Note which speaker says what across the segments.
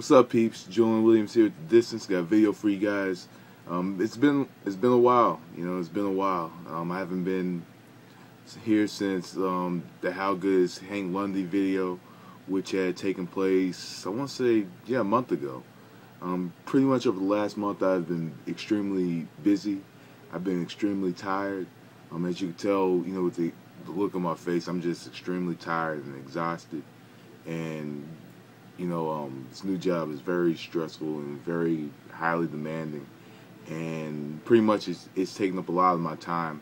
Speaker 1: What's up, peeps? Julian Williams here at the distance. Got a video for you guys. It's been a while. It's been a while. I haven't been here since the How Good Is Hank Lundy video, which had taken place, I want to say, a month ago. Pretty much over the last month, I've been extremely busy. I've been extremely tired. As you can tell, with the look on my face, I'm just extremely tired and exhausted. And this new job is very stressful and very highly demanding, and pretty much it's taking up a lot of my time.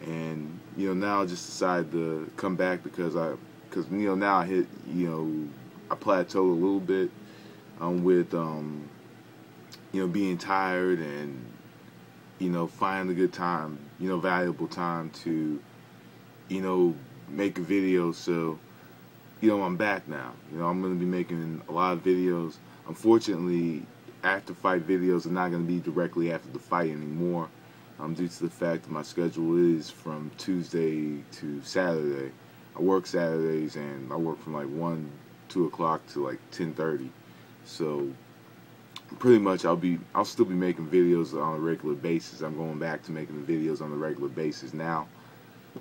Speaker 1: And now I just decided to come back because now I hit I plateaued a little bit with being tired and finding a good time, valuable time to make a video. So I'm back now. I'm going to be making a lot of videos. Unfortunately, after fight videos are not going to be directly after the fight anymore, due to the fact that my schedule is from Tuesday to Saturday. I work Saturdays and I work from like 1, 2 o'clock to like 10:30. So pretty much I'll still be making videos on a regular basis. I'm going back to making the videos on a regular basis now.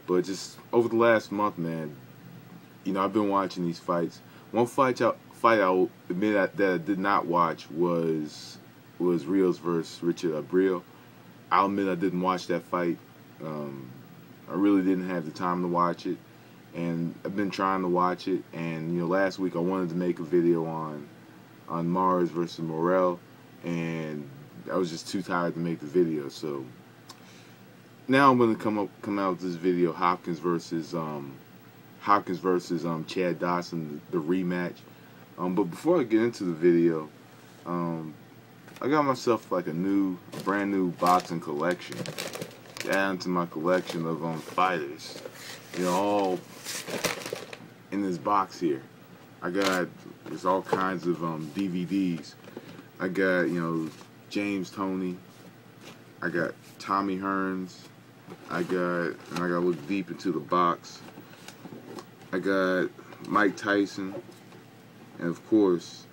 Speaker 1: But just over the last month, man, I've been watching these fights. One fight I'll admit that I did not watch was Rios versus Richard Abreu. I'll admit I didn't watch that fight. I really didn't have the time to watch it, and I've been trying to watch it. And last week I wanted to make a video on Mars versus Morrell, and I was just too tired to make the video. So now I'm going to come out with this video, Hopkins versus Chad Dawson, the rematch. But before I get into the video, I got myself like a brand new boxing collection to add into my collection of fighters. All in this box here. There's all kinds of DVDs. I got James Toney. I got Tommy Hearns. I gotta look deep into the box. I got Mike Tyson, and of course,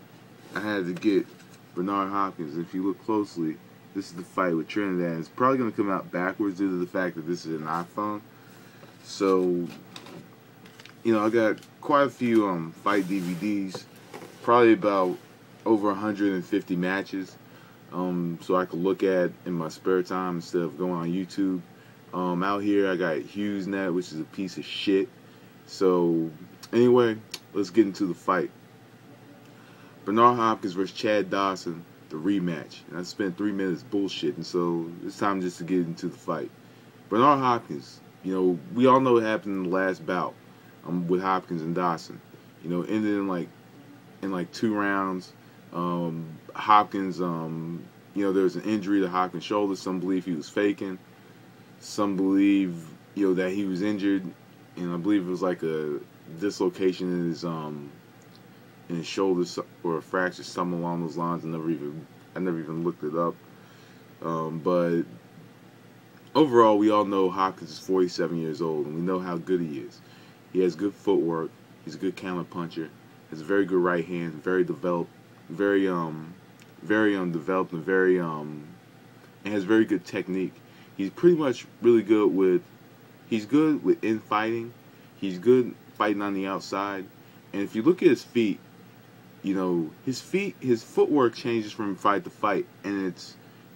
Speaker 1: I had to get Bernard Hopkins. If you look closely, this is the fight with Trinidad. It's probably going to come out backwards due to the fact that this is an iPhone. So, I got quite a few fight DVDs, probably about over 150 matches, so I could look at in my spare time instead of going on YouTube. Out here, I got HughesNet, which is a piece of shit. So, anyway, let's get into the fight. Bernard Hopkins versus Chad Dawson, the rematch. And I spent 3 minutes bullshitting, so it's time just to get into the fight. Bernard Hopkins, we all know what happened in the last bout with Hopkins and Dawson. Ended in like 2 rounds. Hopkins, there was an injury to Hopkins' shoulder. Some believe he was faking. Some believe, that he was injured. And I believe it was like a dislocation in his shoulder or a fracture, something along those lines. I never even looked it up. But overall, we all know Hopkins is 47 years old, and we know how good he is. He has good footwork. He's a good counter puncher. Has a very good right hand. Very developed. Very developed and and has very good technique. He's pretty much really good with. He's good with infighting. He's good fighting on the outside. And if you look at his feet, his footwork changes from fight to fight, and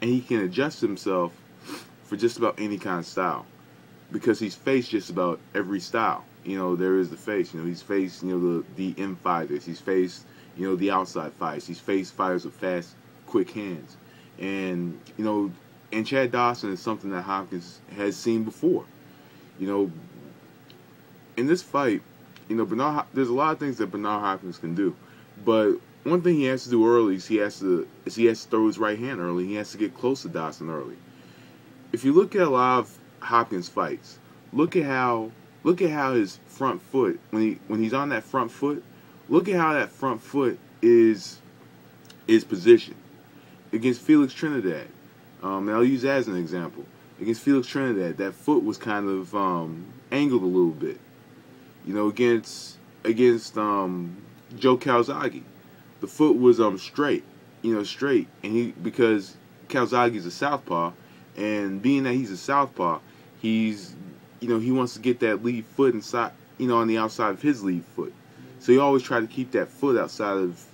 Speaker 1: he can adjust himself for just about any kind of style, because he's faced just about every style. There is the face. He's faced the in fighters. He's faced the outside fights. He's faced fighters with fast, quick hands, and and Chad Dawson is something that Hopkins has seen before. In this fight, there's a lot of things that Bernard Hopkins can do, but one thing he has to do early is he has to throw his right hand early. He has to get close to Dawson early. If you look at a lot of Hopkins fights, look at how his front foot, when he's on that front foot, look at how that front foot is positioned. Against Felix Trinidad, and I'll use that as an example. Against Felix Trinidad, that foot was kind of angled a little bit. Against Joe Calzaghe, the foot was straight, straight, and because Calzaghe's a southpaw, and being that he's a southpaw, he's he wants to get that lead foot inside, on the outside of his lead foot. So he always tried to keep that foot outside of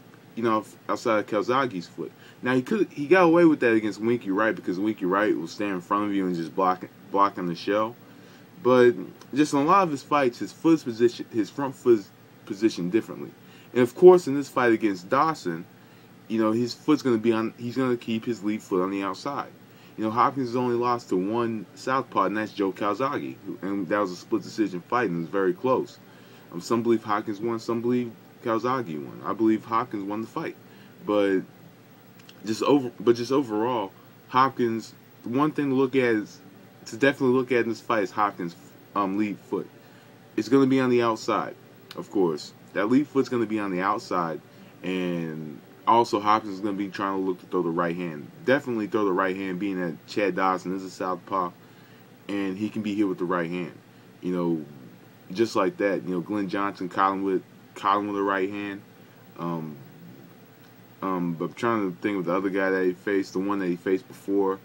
Speaker 1: outside of Calzaghe's foot. Now he got away with that against Winky Wright because Winky Wright will stand in front of you and just blocking the shell. But just in a lot of his fights, his front foot is positioned differently. And of course, in this fight against Dawson, his foot's going to be on. He's going to keep his lead foot on the outside. Hopkins has only lost to one southpaw, and that's Joe Calzaghe, and that was a split decision fight, and it was very close. Some believe Hopkins won, some believe Calzaghe won. I believe Hopkins won the fight, but just overall, Hopkins. The one thing to look at is to definitely look at in this fight is Hopkins' lead foot. It's going to be on the outside, of course. That lead foot's going to be on the outside, and also Hopkins is going to be trying to look to throw the right hand. Definitely throw the right hand, being that Chad Dawson is a southpaw, and he can be hit with the right hand. Just like that. Glenn Johnson caught him with the right hand. But I'm trying to think of the other guy that he faced, the one that he faced before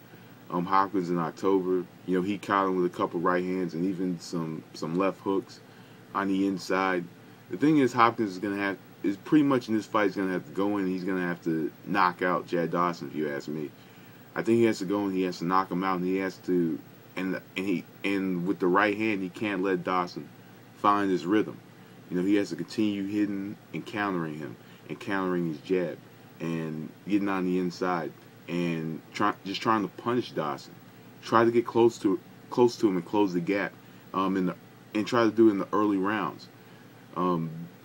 Speaker 1: Hopkins in October. He caught him with a couple right hands and even some left hooks on the inside. The thing is, Hopkins is pretty much in this fight, he's going to have to go in and he's going to have to knock out Chad Dawson, if you ask me. I think he has to go and he has to knock him out, and he has to, and with the right hand, he can't let Dawson find his rhythm. He has to continue hitting and countering him, and countering his jab, and getting on the inside, and just trying to punish Dawson. Try to get close to him and close the gap, and try to do it in the early rounds.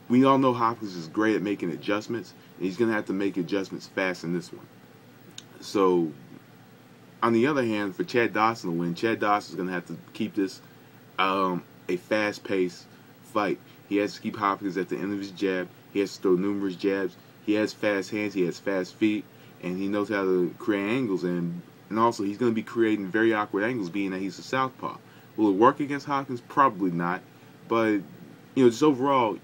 Speaker 1: We all know Hopkins is great at making adjustments, and he's going to have to make adjustments fast in this one. So, on the other hand, for Chad Dawson to win, Chad Dawson is going to have to keep this a fast-paced fight. He has to keep Hopkins at the end of his jab. He has to throw numerous jabs. He has fast hands. He has fast feet, and he knows how to create angles. And also, he's going to be creating very awkward angles, being that he's a southpaw. Will it work against Hopkins? Probably not, but just overall,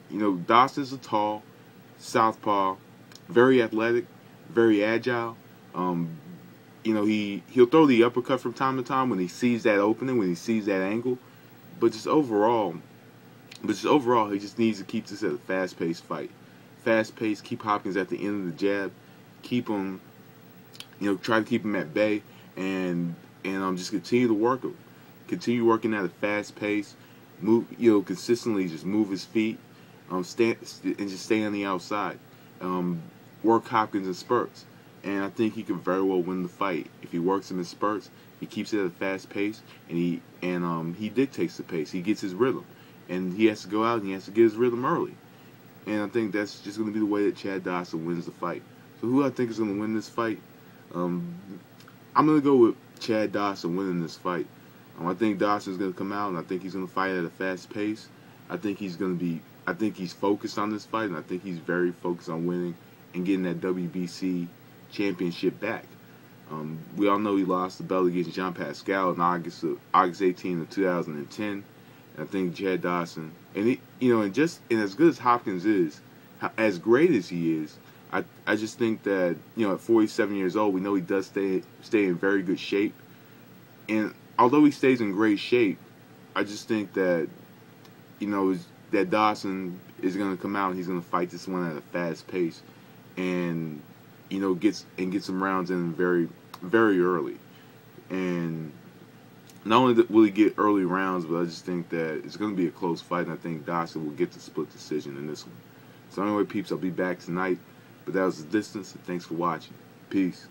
Speaker 1: Dawson's a tall southpaw, very athletic, very agile. He'll throw the uppercut from time to time when he sees that opening, when he sees that angle. But just overall, he just needs to keep this at a fast-paced fight. Fast-paced, keep Hopkins at the end of the jab, keep him, try to keep him at bay, and just continue to work him. Continue working at a fast pace. Move, consistently just move his feet, and just stay on the outside. Work Hopkins in spurts, and I think he could very well win the fight if he works him in spurts. He keeps it at a fast pace, and he dictates the pace. He gets his rhythm, and he has to go out and he has to get his rhythm early. And I think that's just going to be the way that Chad Dawson wins the fight. So who I think is going to win this fight? I'm going to go with Chad Dawson winning this fight. I think Dawson's going to come out, and I think he's going to fight at a fast pace. I think he's focused on this fight, and I think he's very focused on winning and getting that WBC championship back. We all know he lost the belt against Jean Pascal on August 18 of 2010. And I think Chad Dawson, and as good as Hopkins is, as great as he is, I just think that at 47 years old, we know he does stay in very good shape. And although he stays in great shape, I just think that that Dawson is going to come out and he's going to fight this one at a fast pace, and get some rounds in very, very early. And not only will he get early rounds, but I just think that it's going to be a close fight, and I think Dawson will get the split decision in this one. So anyway, peeps, I'll be back tonight. But that was the distance, and thanks for watching. Peace.